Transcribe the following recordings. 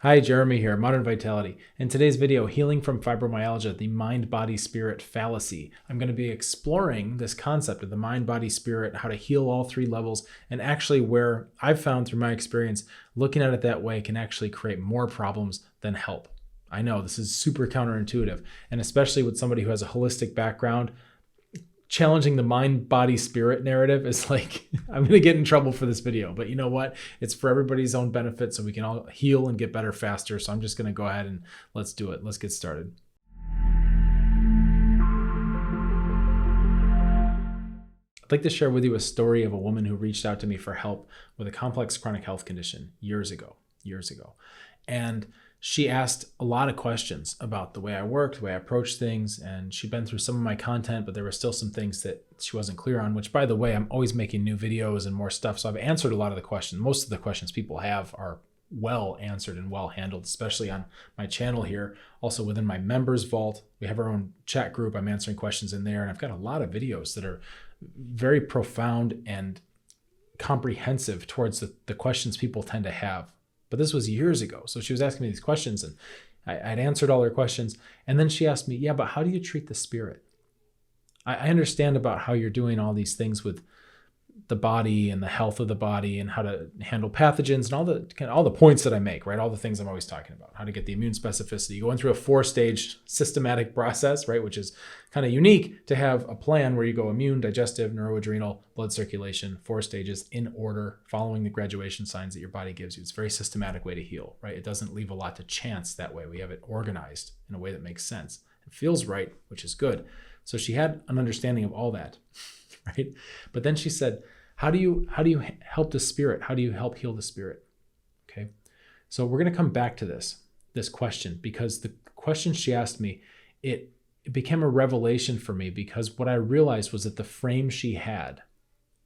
Hi, Jeremy here, Modern Vitality. In today's video, Healing from Fibromyalgia, the mind-body-spirit fallacy. I'm going to be exploring this concept of the mind-body-spirit, how to heal all three levels, and actually where I've found through my experience, looking at it that way can actually create more problems than help. I know this is super counterintuitive, and especially with somebody who has a holistic background, challenging the mind, body, spirit narrative is like, I'm going to get in trouble for this video, but you know what? It's for everybody's own benefit so we can all heal and get better faster. So I'm just going to go ahead and let's do it. Let's get started. I'd like to share with you a story of a woman who reached out to me for help with a complex chronic health condition years ago. And she asked a lot of questions about the way I worked, the way I approached things, and she'd been through some of my content, but there were still some things that she wasn't clear on, which, by the way, I'm always making new videos and more stuff. So I've answered a lot of the questions. Most of the questions people have are well answered and well handled, especially on my channel here. Also within my members vault, we have our own chat group. I'm answering questions in there, and I've got a lot of videos that are very profound and comprehensive towards the questions people tend to have. But this was years ago. So she was asking me these questions and I'd answered all her questions. And then she asked me, yeah, but how do you treat the spirit? I understand about how you're doing all these things with the body and the health of the body and how to handle pathogens and all the points that I make, right? All the things I'm always talking about, how to get the immune specificity, going through a 4-stage systematic process, right? Which is kind of unique to have a plan where you go immune, digestive, neuroadrenal, blood circulation, 4 stages in order, following the graduation signs that your body gives you. It's a very systematic way to heal, right? It doesn't leave a lot to chance that way. We have it organized in a way that makes sense. It feels right, which is good. So she had an understanding of all that, right? But then she said, how do you help the spirit? How do you help heal the spirit? Okay. So we're going to come back to this question, because the question she asked me, it became a revelation for me, because what I realized was that the frame she had,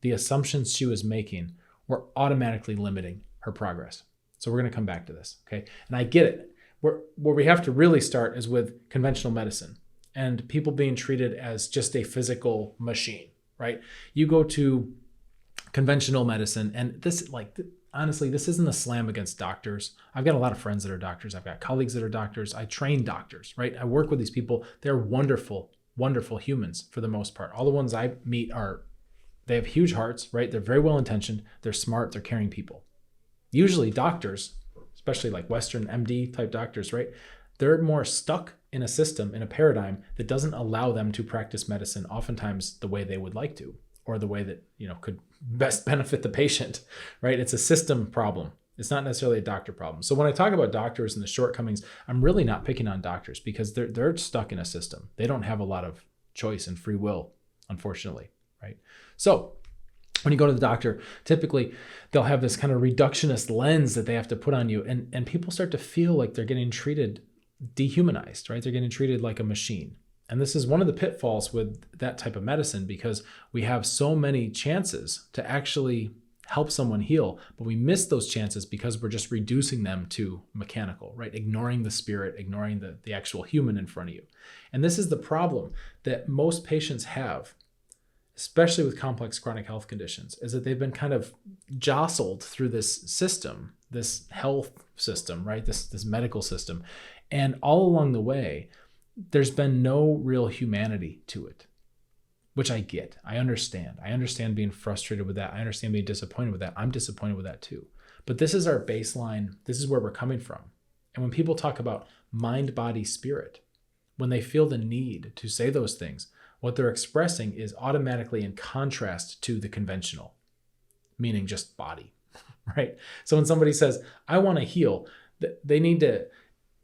the assumptions she was making, were automatically limiting her progress. So we're going to come back to this. Okay. And I get it. Where we have to really start is with conventional medicine and people being treated as just a physical machine, right? You go to conventional medicine, and this, honestly, this isn't a slam against doctors. I've got a lot of friends that are doctors. I've got colleagues that are doctors. I train doctors, right? I work with these people. They're wonderful, wonderful humans for the most part. All the ones I meet they have huge hearts, right? They're very well-intentioned. They're smart. They're caring people. Usually doctors, especially like Western MD type doctors, right? They're more stuck in a system, in a paradigm that doesn't allow them to practice medicine oftentimes the way they would like to, or the way that, could best benefit the patient, right? It's a system problem. It's not necessarily a doctor problem. So when I talk about doctors and the shortcomings, I'm really not picking on doctors, because they're stuck in a system. They don't have a lot of choice and free will, unfortunately, right? So when you go to the doctor, typically they'll have this kind of reductionist lens that they have to put on you, and people start to feel like they're getting treated dehumanized, right? They're getting treated like a machine. And this is one of the pitfalls with that type of medicine, because we have so many chances to actually help someone heal, but we miss those chances because we're just reducing them to mechanical, right? Ignoring the spirit, ignoring the actual human in front of you. And this is the problem that most patients have, especially with complex chronic health conditions, is that they've been kind of jostled through this system, this health system, right? This medical system. And all along the way, there's been no real humanity to it, which I get. I understand. I understand being frustrated with that. I understand being disappointed with that. I'm disappointed with that too. But this is our baseline. This is where we're coming from. And when people talk about mind, body, spirit, when they feel the need to say those things, what they're expressing is automatically in contrast to the conventional, meaning just body, right? So when somebody says, I want to heal, they need to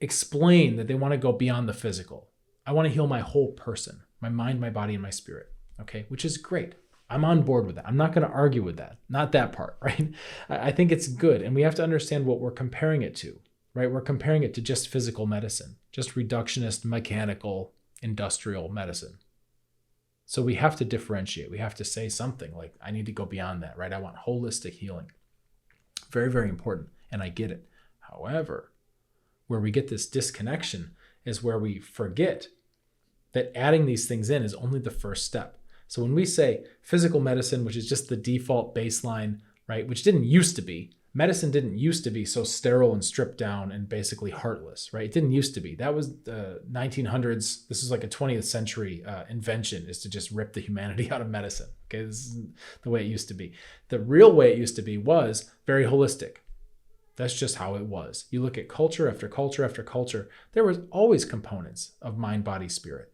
explain that they want to go beyond the physical. I want to heal my whole person, my mind, my body, and my spirit. Okay, which is great. I'm on board with that. I'm not going to argue with that. Not that part, right? I think it's good. And we have to understand what we're comparing it to, right? We're comparing it to just physical medicine, just reductionist, mechanical, industrial medicine. So we have to differentiate. We have to say something like, I need to go beyond that, right? I want holistic healing. Very, very important. And I get it. However, where we get this disconnection is where we forget that adding these things in is only the first step. So when we say physical medicine, which is just the default baseline, right, which didn't used to be, medicine didn't used to be so sterile and stripped down and basically heartless, right? It didn't used to be. That was the 1900s. This is like a 20th century invention, is to just rip the humanity out of medicine. Okay, this is the way it used to be. The real way it used to be was very holistic. That's just how it was. You look at culture after culture after culture, there was always components of mind, body, spirit.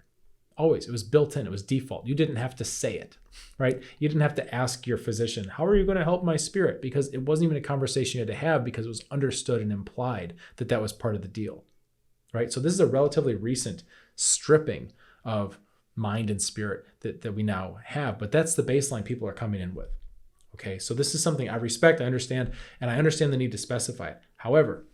Always. It was built in. It was default. You didn't have to say it, right? You didn't have to ask your physician, how are you going to help my spirit? Because it wasn't even a conversation you had to have, because it was understood and implied that that was part of the deal, right? So this is a relatively recent stripping of mind and spirit that we now have, but that's the baseline people are coming in with. Okay, so this is something I respect, I understand, and I understand the need to specify it. However,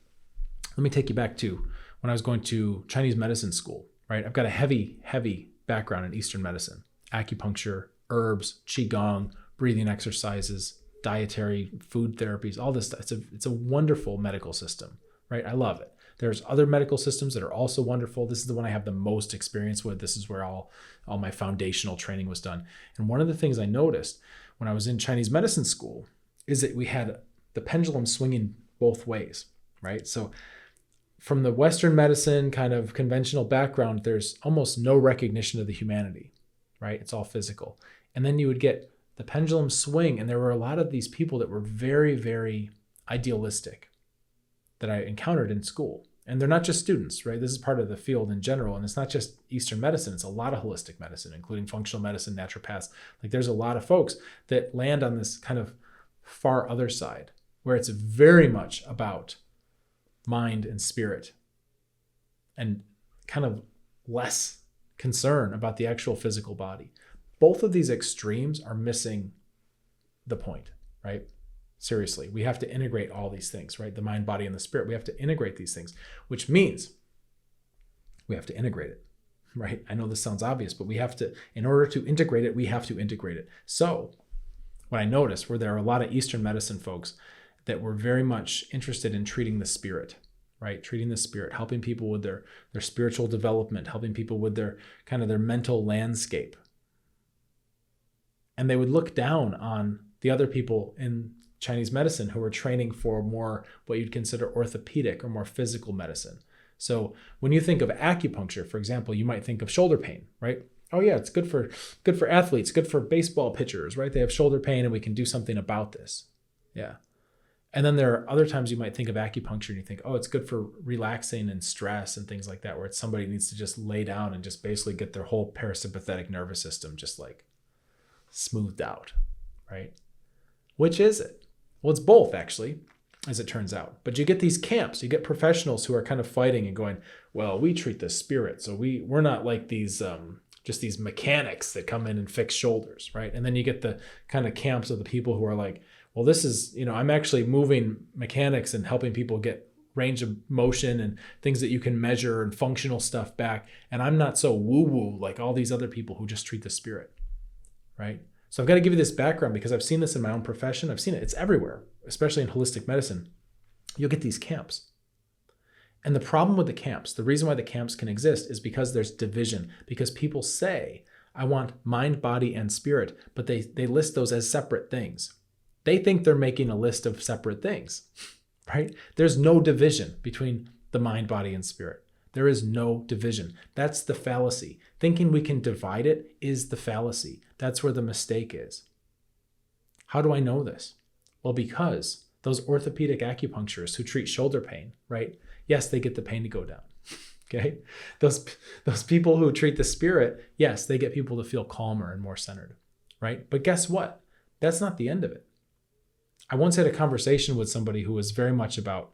let me take you back to when I was going to Chinese medicine school, right? I've got a heavy background in Eastern medicine, acupuncture, herbs, qigong, breathing exercises, dietary, food therapies, all this stuff. It's a wonderful medical system, right? I love it. There's other medical systems that are also wonderful. This is the one I have the most experience with. This is where all my foundational training was done. And one of the things I noticed when I was in Chinese medicine school is that we had the pendulum swinging both ways, right? So from the Western medicine kind of conventional background, there's almost no recognition of the humanity, right? It's all physical. And then you would get the pendulum swing, and there were a lot of these people that were very, very idealistic that I encountered in school. And they're not just students, right? This is part of the field in general. And it's not just Eastern medicine. It's a lot of holistic medicine, including functional medicine, naturopaths. Like there's a lot of folks that land on this kind of far other side where it's very much about mind and spirit and kind of less concern about the actual physical body. Both of these extremes are missing the point, right? Seriously, we have to integrate all these things, right? The mind, body, and the spirit. We have to integrate these things, which means we have to integrate it, right? I know this sounds obvious, but we have to, in order to integrate it, we have to integrate it. So what I noticed were there are a lot of Eastern medicine folks that were very much interested in treating the spirit, right? Treating the spirit, helping people with their spiritual development, helping people with their kind of their mental landscape. And they would look down on the other people in Chinese medicine who were training for more what you'd consider orthopedic or more physical medicine. So when you think of acupuncture, for example, you might think of shoulder pain, right? Oh yeah, it's good for athletes, good for baseball pitchers, right? They have shoulder pain and we can do something about this. Yeah. And then there are other times you might think of acupuncture and you think, oh, it's good for relaxing and stress and things like that, where it's somebody needs to just lay down and just basically get their whole parasympathetic nervous system just like smoothed out, right? Which is it? Well, it's both actually, as it turns out. But you get these camps, you get professionals who are kind of fighting and going, well, we treat the spirit. So we're not like these, just these mechanics that come in and fix shoulders, right? And then you get the kind of camps of the people who are like, well, this is, I'm actually moving mechanics and helping people get range of motion and things that you can measure and functional stuff back. And I'm not so woo-woo like all these other people who just treat the spirit, right? So I've got to give you this background because I've seen this in my own profession. I've seen it. It's everywhere, especially in holistic medicine. You'll get these camps. And the problem with the camps, the reason why the camps can exist is because there's division, because people say, I want mind, body, and spirit, but they list those as separate things. They think they're making a list of separate things, right? There's no division between the mind, body, and spirit. There is no division. That's the fallacy. Thinking we can divide it is the fallacy. That's where the mistake is. How do I know this? Well, because those orthopedic acupuncturists who treat shoulder pain, right? Yes, they get the pain to go down. Okay? Those people who treat the spirit, yes, they get people to feel calmer and more centered, right? But guess what? That's not the end of it. I once had a conversation with somebody who was very much about,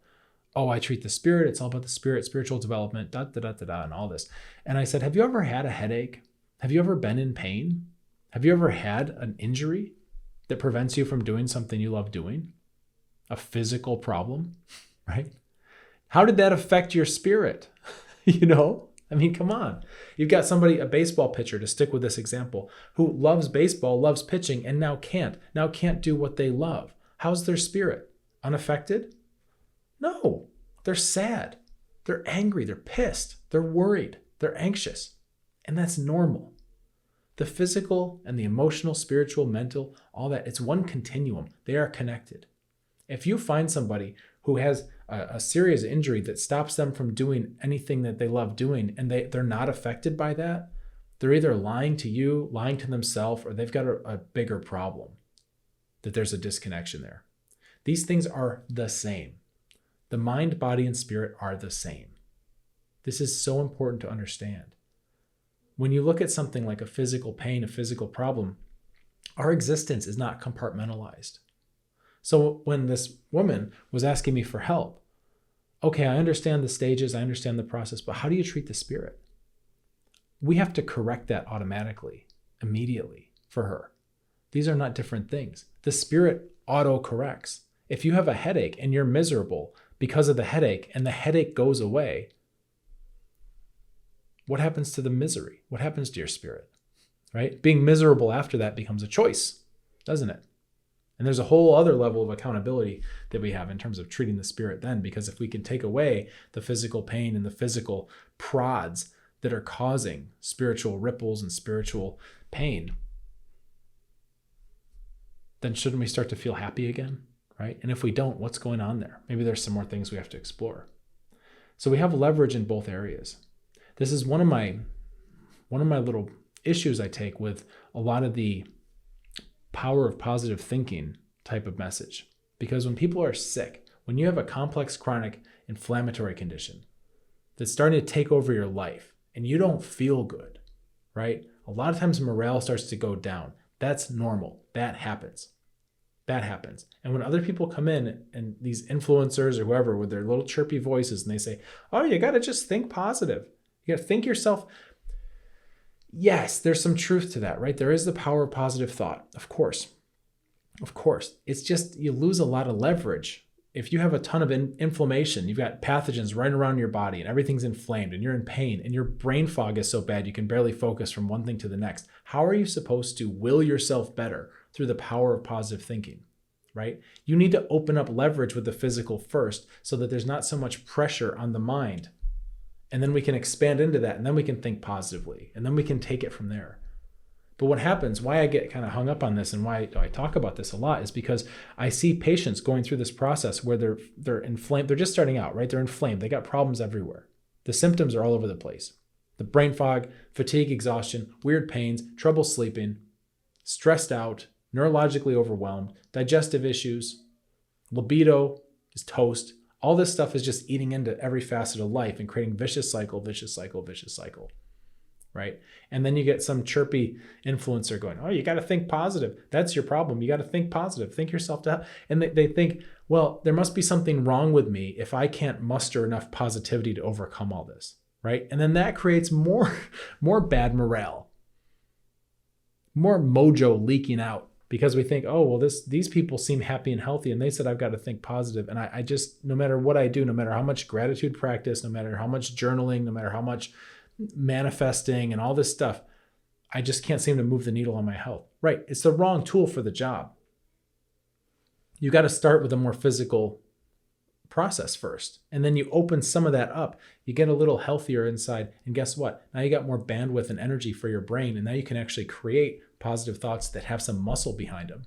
oh, I treat the spirit. It's all about the spirit, spiritual development, and all this. And I said, have you ever had a headache? Have you ever been in pain? Have you ever had an injury that prevents you from doing something you love doing? A physical problem, right? How did that affect your spirit? I mean, come on. You've got somebody, a baseball pitcher, to stick with this example, who loves baseball, loves pitching, and now can't do what they love. How's their spirit? Unaffected? No, they're sad. They're angry. They're pissed. They're worried. They're anxious. And that's normal. The physical and the emotional, spiritual, mental, all that, it's one continuum. They are connected. If you find somebody who has a serious injury that stops them from doing anything that they love doing, and they're not affected by that, they're either lying to you, lying to themselves, or they've got a bigger problem, that there's a disconnection there. These things are the same. The mind, body, and spirit are the same. This is so important to understand. When you look at something like a physical pain, a physical problem, our existence is not compartmentalized. So when this woman was asking me for help, okay, I understand the stages, I understand the process, but how do you treat the spirit? We have to correct that automatically, immediately for her. These are not different things. The spirit auto-corrects. If you have a headache and you're miserable because of the headache and the headache goes away, what happens to the misery? What happens to your spirit, right? Being miserable after that becomes a choice, doesn't it? And there's a whole other level of accountability that we have in terms of treating the spirit then, because if we can take away the physical pain and the physical prods that are causing spiritual ripples and spiritual pain, then shouldn't we start to feel happy again, right? And if we don't, what's going on there? Maybe there's some more things we have to explore. So we have leverage in both areas. This is one of my little issues I take with a lot of the power of positive thinking type of message. Because when people are sick, when you have a complex chronic inflammatory condition that's starting to take over your life and you don't feel good, right? A lot of times morale starts to go down. That's normal. That happens. That happens. And when other people come in and these influencers or whoever with their little chirpy voices and they say, oh, you got to just think positive. You got to think yourself. Yes, there's some truth to that, right? There is the power of positive thought. Of course. Of course. It's just you lose a lot of leverage. If you have a ton of inflammation, you've got pathogens right around your body and everything's inflamed and you're in pain and your brain fog is so bad you can barely focus from one thing to the next. How are you supposed to will yourself better through the power of positive thinking, right? You need to open up leverage with the physical first so that there's not so much pressure on the mind. And then we can expand into that and then we can think positively and then we can take it from there. But what happens, why I get kind of hung up on this and why I talk about this a lot is because I see patients going through this process where they're inflamed. They're just starting out, right? They're inflamed. They got problems everywhere. The symptoms are all over the place. The brain fog, fatigue, exhaustion, weird pains, trouble sleeping, stressed out, neurologically overwhelmed, digestive issues, libido is toast. All this stuff is just eating into every facet of life and creating vicious cycle, right? And then you get some chirpy influencer going, oh, you got to think positive. That's your problem. You got to think positive. Think yourself to help. And they think, well, there must be something wrong with me if I can't muster enough positivity to overcome all this, right? And then that creates more bad morale, more mojo leaking out. Because we think, oh, well, these people seem happy and healthy, and they said I've got to think positive. And I just, no matter what I do, no matter how much gratitude practice, no matter how much journaling, no matter how much manifesting and all this stuff, I just can't seem to move the needle on my health. Right. It's the wrong tool for the job. You got to start with a more physical process first. And then you open some of that up. You get a little healthier inside. And guess what? Now you got more bandwidth and energy for your brain. And now you can actually create positive thoughts that have some muscle behind them.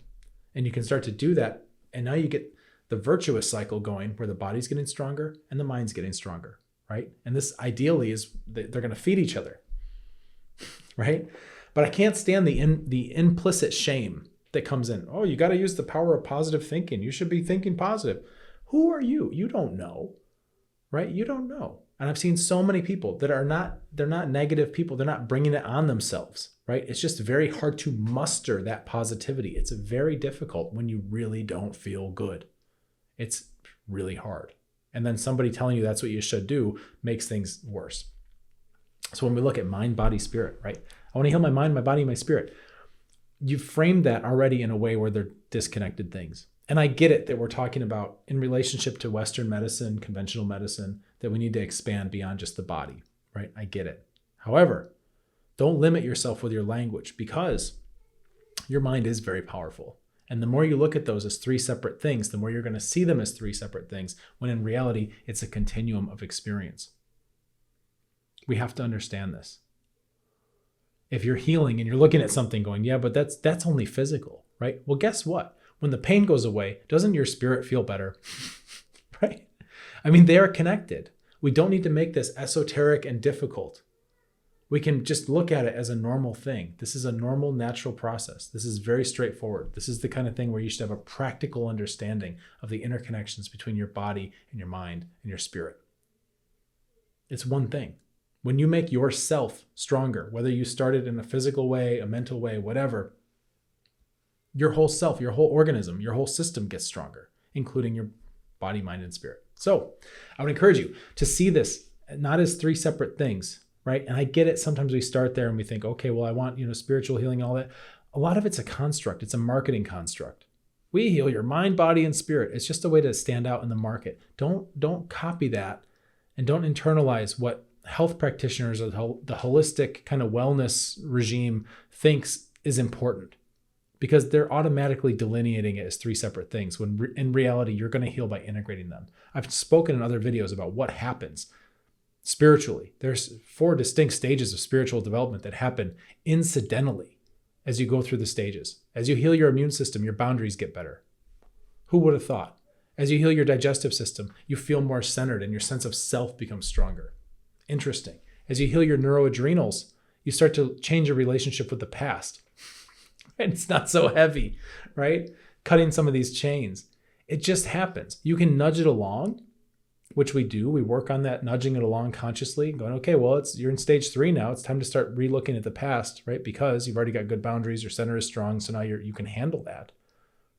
And you can start to do that. And now you get the virtuous cycle going where the body's getting stronger and the mind's getting stronger, right? And this ideally is they're going to feed each other, right? But I can't stand the implicit shame that comes in. Oh, you got to use the power of positive thinking. You should be thinking positive. Who are you? You don't know, right? You don't know. And I've seen so many people that they're not negative people. They're not bringing it on themselves, right? It's just very hard to muster that positivity. It's very difficult when you really don't feel good. It's really hard. And then somebody telling you that's what you should do makes things worse. So when we look at mind, body, spirit, right? I want to heal my mind, my body, my spirit. You've framed that already in a way where they're disconnected things. And I get it that we're talking about in relationship to Western medicine, conventional medicine, that we need to expand beyond just the body, right? I get it. However, don't limit yourself with your language because your mind is very powerful. And the more you look at those as three separate things, the more you're going to see them as three separate things, when in reality, it's a continuum of experience. We have to understand this. If you're healing and you're looking at something going, yeah, but that's only physical, right? Well, guess what? When the pain goes away, doesn't your spirit feel better? Right? I mean, they are connected. We don't need to make this esoteric and difficult. We can just look at it as a normal thing. This is a normal, natural process. This is very straightforward. This is the kind of thing where you should have a practical understanding of the interconnections between your body and your mind and your spirit. It's one thing. When you make yourself stronger, whether you started in a physical way, a mental way, whatever, your whole self, your whole organism, your whole system gets stronger, including your body, mind, and spirit. So I would encourage you to see this not as three separate things, right? And I get it. Sometimes we start there and we think, okay, well, I want, spiritual healing and all that. A lot of it's a construct. It's a marketing construct. We heal your mind, body, and spirit. It's just a way to stand out in the market. Don't copy that, and don't internalize what health practitioners or the holistic kind of wellness regime thinks is important, because they're automatically delineating it as three separate things when in reality, you're going to heal by integrating them. I've spoken in other videos about what happens spiritually. There's 4 distinct stages of spiritual development that happen incidentally as you go through the stages. As you heal your immune system, your boundaries get better. Who would have thought? As you heal your digestive system, you feel more centered and your sense of self becomes stronger. Interesting. As you heal your neuroadrenals, you start to change your relationship with the past. And it's not so heavy, right? Cutting some of these chains. It just happens. You can nudge it along, which we do. We work on that, nudging it along consciously, going, okay, well, you're in stage 3 now. It's time to start re-looking at the past, right? Because you've already got good boundaries. Your center is strong. So now you can handle that,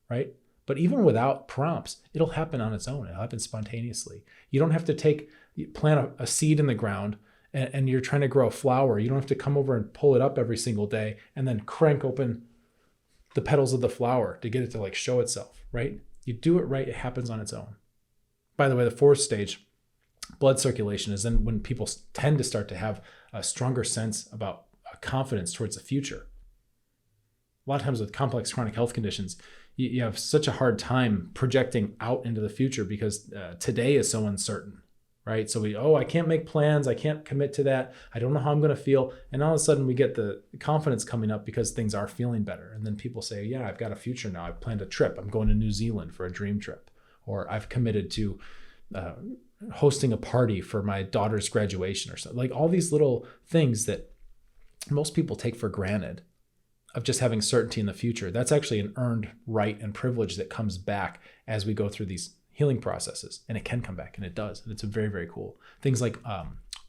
right? But even without prompts, it'll happen on its own. It'll happen spontaneously. You don't have to plant a seed in the ground and you're trying to grow a flower. You don't have to come over and pull it up every single day and then crank open the petals of the flower to get it to show itself, right? You do it right, it happens on its own. By the way, the 4th stage, blood circulation, is then when people tend to start to have a stronger sense about confidence towards the future. A lot of times with complex chronic health conditions, you have such a hard time projecting out into the future because today is so uncertain, right? So I can't make plans. I can't commit to that. I don't know how I'm going to feel. And all of a sudden we get the confidence coming up because things are feeling better. And then people say, yeah, I've got a future now. I've planned a trip. I'm going to New Zealand for a dream trip. Or I've committed to hosting a party for my daughter's graduation or something. All these little things that most people take for granted of just having certainty in the future. That's actually an earned right and privilege that comes back as we go through these healing processes. And it can come back, and it does. And it's very, very cool. Things like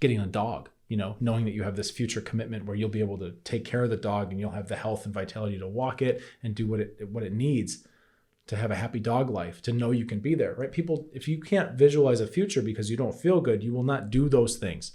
getting a dog, knowing that you have this future commitment where you'll be able to take care of the dog and you'll have the health and vitality to walk it and do what it needs to have a happy dog life, to know you can be there, right? People, if you can't visualize a future because you don't feel good, you will not do those things.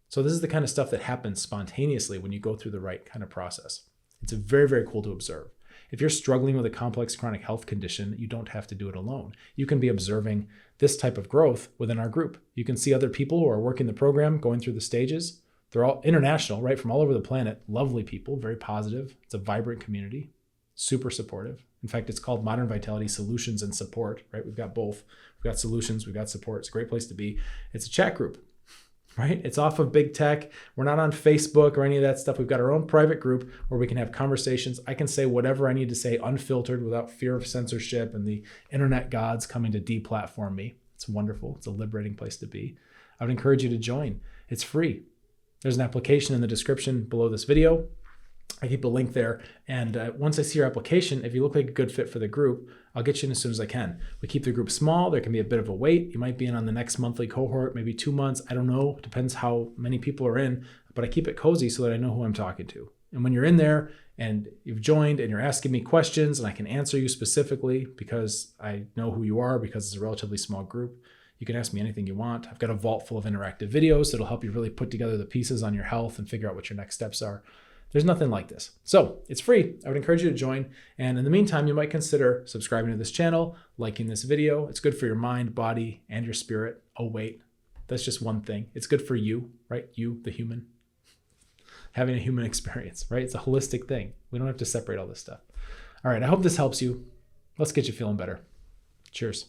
So this is the kind of stuff that happens spontaneously when you go through the right kind of process. It's very, very cool to observe. If you're struggling with a complex chronic health condition, you don't have to do it alone. You can be observing this type of growth within our group. You can see other people who are working the program, going through the stages. They're all international, right? From all over the planet. Lovely people, very positive. It's a vibrant community, super supportive. In fact, it's called Modern Vitality Solutions and Support, right? We've got both. We've got solutions, we've got support. It's a great place to be. It's a chat group, right? It's off of big tech. We're not on Facebook or any of that stuff. We've got our own private group where we can have conversations. I can say whatever I need to say unfiltered without fear of censorship and the internet gods coming to deplatform me. It's wonderful. It's a liberating place to be. I would encourage you to join. It's free. There's an application in the description below this video. I keep a link there. And once I see your application, if you look like a good fit for the group, I'll get you in as soon as I can. We keep the group small. There can be a bit of a wait. You might be in on the next monthly cohort, maybe 2 months. I don't know. It depends how many people are in, but I keep it cozy so that I know who I'm talking to. And when you're in there and you've joined and you're asking me questions and I can answer you specifically because I know who you are, because it's a relatively small group, you can ask me anything you want. I've got a vault full of interactive videos that'll help you really put together the pieces on your health and figure out what your next steps are. There's nothing like this. So it's free. I would encourage you to join. And in the meantime, you might consider subscribing to this channel, liking this video. It's good for your mind, body, and your spirit. Oh, wait, that's just one thing. It's good for you, right? You, the human, having a human experience, right? It's a holistic thing. We don't have to separate all this stuff. All right. I hope this helps you. Let's get you feeling better. Cheers.